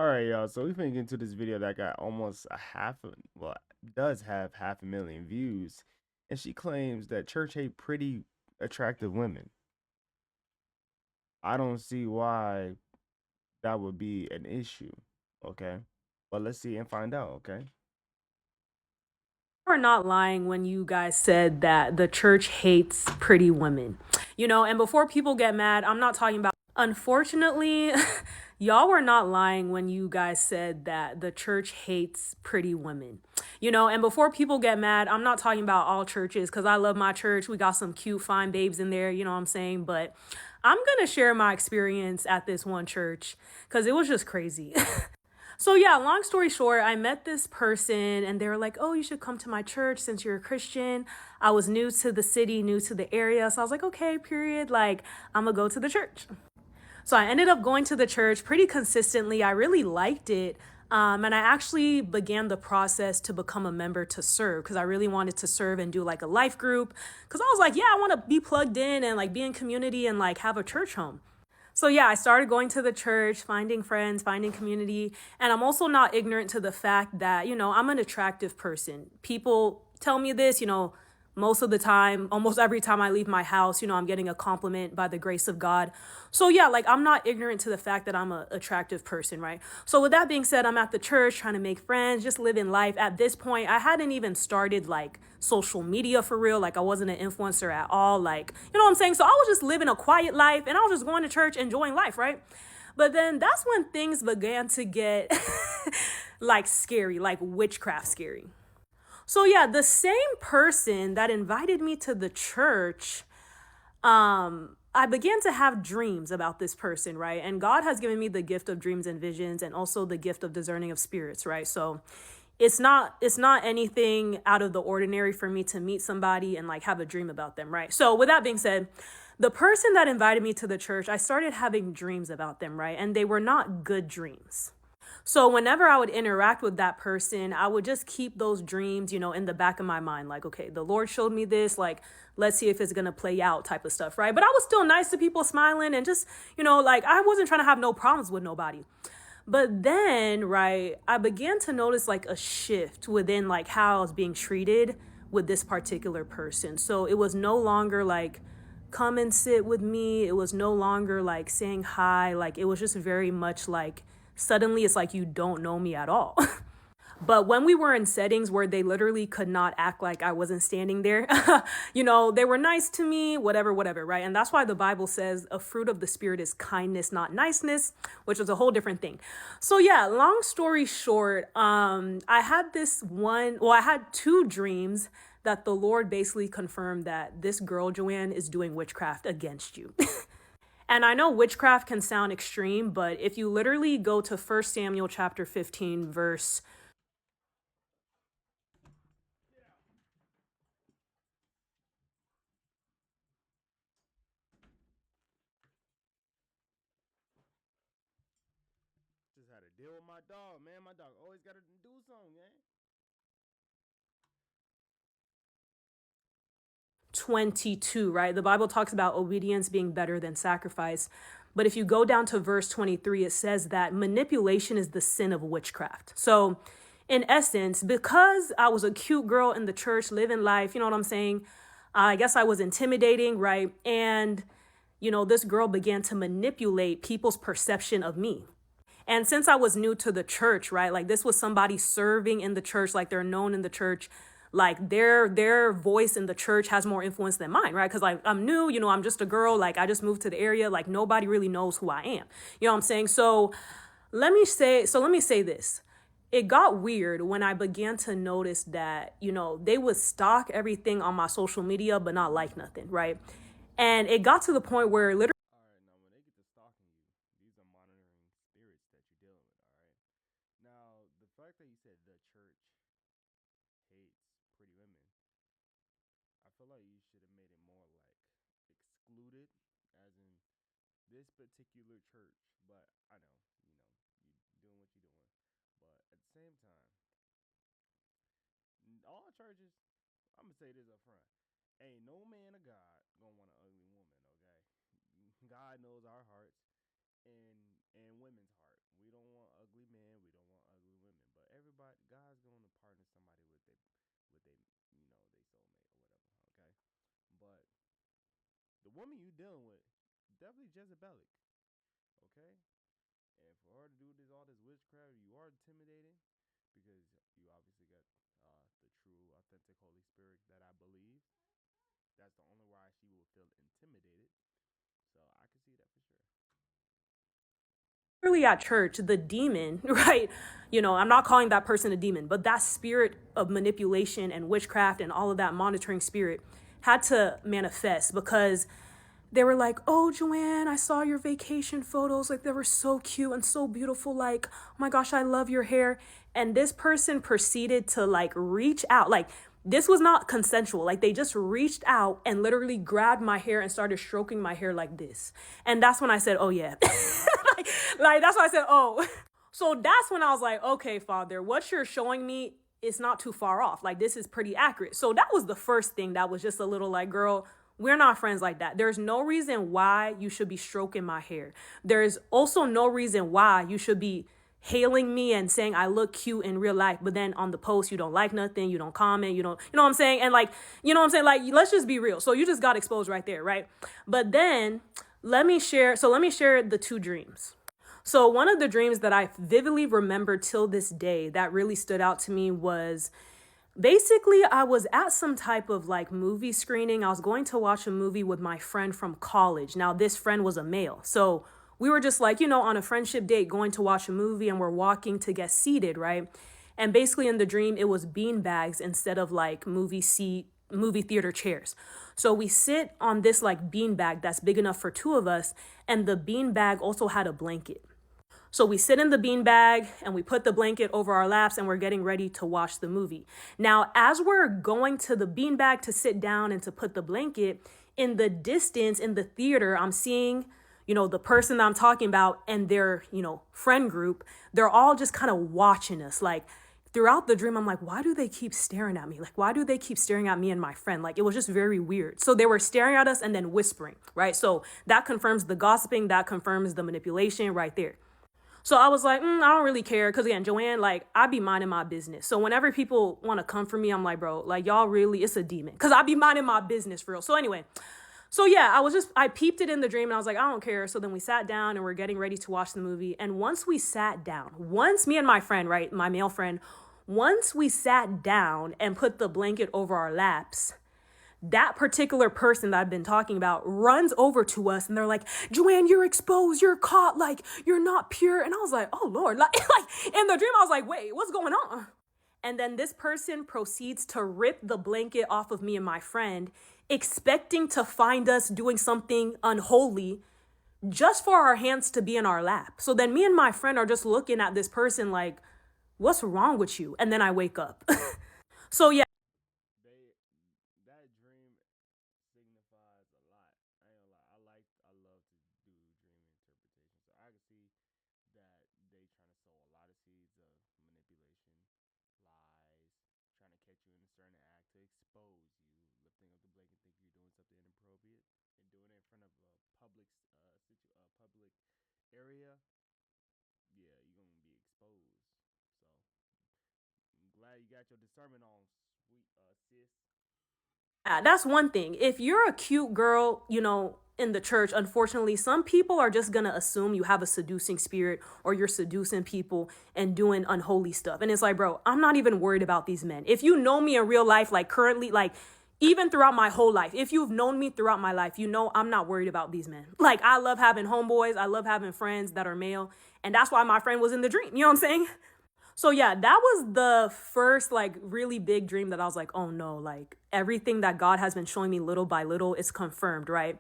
All right, y'all. So we finna get into this video that got almost a well, does have 500,000 views, and she claims that church hate pretty attractive women. I don't see why that would be an issue. Okay, but let's see and find out. Okay. We're not lying when you guys said that the church hates pretty women. And before people get mad, I'm not talking about, unfortunately, y'all were not lying when you guys said that the church hates pretty women. And before people get mad, I'm not talking about all churches because I love my church. We got some cute, fine babes in there, you know what I'm saying? But I'm going to share my experience at this one church because it was just crazy. So yeah, long story short, I met this person and they were like, "Oh, you should come to my church since you're a Christian." I was new to the city, new to the area. So I was like, "Okay, period. Like, I'm gonna go to the church." So I ended up going to the church pretty consistently. I really liked it. And I actually began the process to become a member to serve because I really wanted to serve and do like a life group. Because I was like, yeah, I want to be plugged in and like be in community and like have a church home. So yeah, I started going to the church, finding friends, finding community, and I'm also not ignorant to the fact that, I'm an attractive person. People tell me this, most of the time, almost every time I leave my house, I'm getting a compliment by the grace of God. So yeah, like I'm not ignorant to the fact that I'm an attractive person, right? So with that being said, I'm at the church trying to make friends, just living life. At this point, I hadn't even started like social media for real. Like I wasn't an influencer at all. Like, you know what I'm saying? So I was just living a quiet life and I was just going to church, enjoying life, right? But then that's when things began to get like scary, like witchcraft scary. So yeah, the same person that invited me to the church, I began to have dreams about this person, right? And God has given me the gift of dreams and visions and also the gift of discerning of spirits, right? So it's not anything out of the ordinary for me to meet somebody and like have a dream about them, right? So with that being said, the person that invited me to the church, I started having dreams about them, right? And they were not good dreams. So whenever I would interact with that person, I would just keep those dreams, in the back of my mind. Like, okay, the Lord showed me this, like, let's see if it's gonna play out type of stuff, right? But I was still nice to people, smiling and just, like I wasn't trying to have no problems with nobody. But then, right, I began to notice like a shift within like how I was being treated with this particular person. So it was no longer like, come and sit with me. It was no longer like saying hi. Like it was just very much like, suddenly it's like you don't know me at all. But when we were in settings where they literally could not act like I wasn't standing there, they were nice to me, whatever, whatever, right? And that's why the Bible says a fruit of the Spirit is kindness, not niceness, which is a whole different thing. So yeah, long story short, I had two dreams that the Lord basically confirmed that this girl, Joanne, is doing witchcraft against you. And I know witchcraft can sound extreme, but if you literally go to 1 Samuel chapter 15, verse. Just had to deal with my dog, man. My dog always got to do something, man. 22, right? The Bible talks about obedience being better than sacrifice. But if you go down to verse 23, it says that manipulation is the sin of witchcraft. So, in essence, because I was a cute girl in the church, living life, you know what I'm saying? I guess I was intimidating, right? And, this girl began to manipulate people's perception of me. And since I was new to the church, right? Like this was somebody serving in the church, like they're known in the church, like their voice in the church has more influence than mine, right? Because like I'm new, I'm just a girl, like I just moved to the area, like nobody really knows who I am. You know what I'm saying? So let me say this. It got weird when I began to notice that, they would stalk everything on my social media, but not like nothing, right? And it got to the point where literally. All right, now when they get to stalking you, these are monitoring spirits that you're dealing with. All right. Now the fact that you said the church hates pretty women, I feel like you should have made it more like excluded, as in this particular church. But I know, you doing what you're doing. But at the same time, all churches, I'm gonna say this up front: ain't no man of God gonna want an ugly woman. Okay, God knows our hearts and women's heart. We don't want ugly God's going to partner somebody with they, they soulmate or whatever. Okay, but the woman you dealing with definitely Jezebelic. Okay, and for her to do all this witchcraft, you are intimidating because you obviously got the true, authentic Holy Spirit that I believe. That's the only why she will feel intimidated. So I can see that for sure. Clearly at church, the demon, right? I'm not calling that person a demon, but that spirit of manipulation and witchcraft and all of that monitoring spirit had to manifest because they were like, "Oh, Joanne, I saw your vacation photos. Like, they were so cute and so beautiful. Like, oh my gosh, I love your hair." And this person proceeded to like reach out. Like, this was not consensual. Like, they just reached out and literally grabbed my hair and started stroking my hair like this. And that's when I said, "Oh, yeah." like, that's why I said, "Oh." So that's when I was like, "Okay, Father, what you're showing me is not too far off. Like, this is pretty accurate." So that was the first thing that was just a little like, "Girl, we're not friends like that. There's no reason why you should be stroking my hair. There's also no reason why you should be hailing me and saying I look cute in real life, but then on the post you don't like nothing, you don't comment, you don't, you know what I'm saying? And like, you know what I'm saying? Like, let's just be real. So you just got exposed right there, right? But then let me share the two dreams. So one of the dreams that I vividly remember till this day that really stood out to me was basically I was at some type of like movie screening. I was going to watch a movie with my friend from college. Now this friend was a male. So we were just like, on a friendship date going to watch a movie, and we're walking to get seated, right? And basically in the dream it was bean bags instead of like movie theater chairs. So we sit on this like bean bag that's big enough for two of us, and the bean bag also had a blanket. So we sit in the beanbag and we put the blanket over our laps and we're getting ready to watch the movie. Now, as we're going to the beanbag to sit down and to put the blanket, in the distance in the theater, I'm seeing, the person that I'm talking about and their, friend group. They're all just kind of watching us. Like, throughout the dream, I'm like, why do they keep staring at me? Like, why do they keep staring at me and my friend? Like, it was just very weird. So they were staring at us and then whispering, right? So that confirms the gossiping, that confirms the manipulation right there. So I was like, I don't really care. Because again, Joanne, like, I be minding my business. So whenever people want to come for me, I'm like, bro, like, y'all really, it's a demon. Because I be minding my business for real. So anyway, so yeah, I peeped it in the dream and I was like, I don't care. So then we sat down and we're getting ready to watch the movie. And once we sat down, me and my friend, right, my male friend, once we sat down and put the blanket over our laps, that particular person that I've been talking about runs over to us and they're like, "Joanne, you're exposed, you're caught, like, you're not pure." And I was like, "Oh Lord," like in the dream, I was like, "Wait, what's going on?" And then this person proceeds to rip the blanket off of me and my friend, expecting to find us doing something unholy just for our hands to be in our lap. So then me and my friend are just looking at this person like, "What's wrong with you?" And then I wake up. So yeah. They that dream signifies a lot. I ain't gonna lie. I love to do dream interpretation. So I can see that they trying to sow a lot of seeds of manipulation, lies, trying to catch you in a certain act to expose you, lifting up the blanket, think you're doing something inappropriate, and doing it in front of a public area. Yeah, you're gonna be exposed. So I'm glad you got your discernment on, sweet sis. Yeah, that's one thing. If you're a cute girl, in the church, unfortunately, some people are just going to assume you have a seducing spirit or you're seducing people and doing unholy stuff. And it's like, bro, I'm not even worried about these men. If you know me in real life, like currently, like even throughout my whole life, if you've known me throughout my life, I'm not worried about these men. Like, I love having homeboys. I love having friends that are male. And that's why my friend was in the dream. You know what I'm saying? So yeah, that was the first like really big dream that I was like, "Oh no, like everything that God has been showing me little by little is confirmed," right?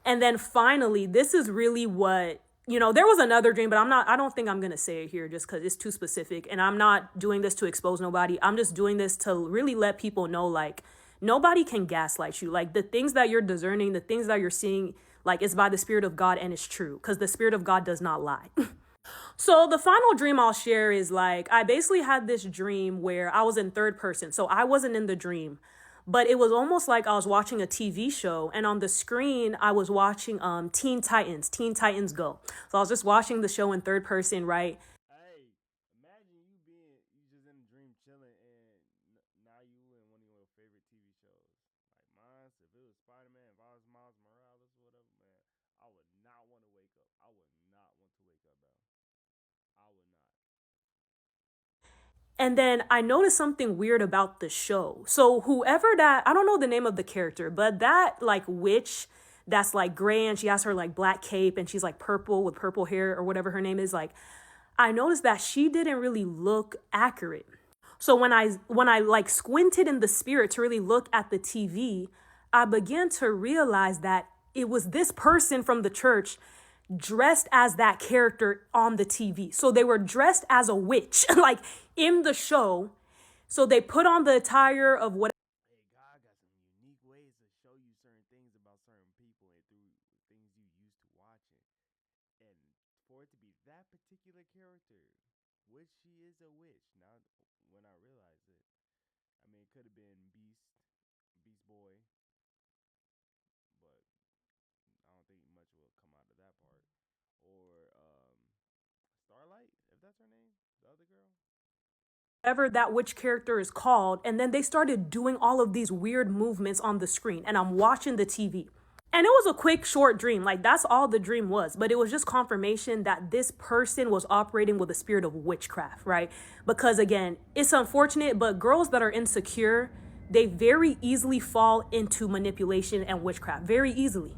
And then finally, this is really what, there was another dream, but I don't think I'm going to say it here just because it's too specific. And I'm not doing this to expose nobody. I'm just doing this to really let people know, like, nobody can gaslight you. Like, the things that you're discerning, the things that you're seeing, like, it's by the Spirit of God and it's true because the Spirit of God does not lie. So the final dream I'll share is like, I basically had this dream where I was in third person. So I wasn't in the dream, but it was almost like I was watching a TV show, and on the screen I was watching Teen Titans Go. So I was just watching the show in third person, right? Hey, imagine you just in a And then I noticed something weird about the show. So whoever that, I don't know the name of the character, but that like witch that's like gray and she has her like black cape and she's like purple with purple hair or whatever her name is, like I noticed that she didn't really look accurate. So when I like squinted in the spirit to really look at the TV, I began to realize that it was this person from the church dressed as that character on the TV. So they were dressed as a witch, like in the show. So they put on the attire of what. Hey, God got some unique ways to show you certain things about certain people and through things you used to watching. And for it to be that particular character, which she is a witch. Now, when I realized it, I mean, it could have been Beast Boy, but I don't think much will come out of that part. Or Starlight, if that's her name, the other girl. Whatever that witch character is called. And then they started doing all of these weird movements on the screen. And I'm watching the TV. And it was a quick, short dream. Like, that's all the dream was. But it was just confirmation that this person was operating with a spirit of witchcraft, right? Because, again, it's unfortunate, but girls that are insecure, they very easily fall into manipulation and witchcraft. Very easily.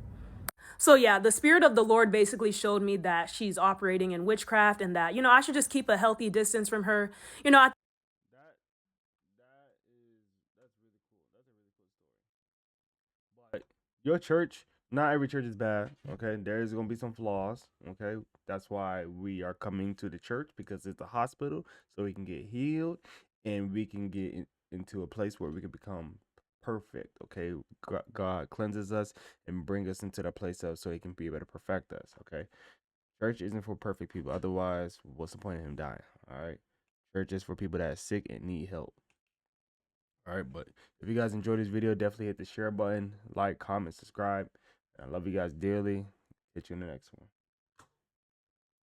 So, yeah, the spirit of the Lord basically showed me that she's operating in witchcraft and that, I should just keep a healthy distance from her. I That that's really cool. That's a really cool story. But your church, not every church is bad. Okay, there's gonna be some flaws. Okay, that's why we are coming to the church because it's a hospital, so we can get healed and we can get into a place where we can become perfect. Okay, God cleanses us and bring us into that place of so He can be able to perfect us. Okay, church isn't for perfect people. Otherwise, what's the point of Him dying? All right, church is for people that are sick and need help. All right, but if you guys enjoyed this video, definitely hit the share button, like, comment, subscribe. And I love you guys dearly. Hit you in the next one.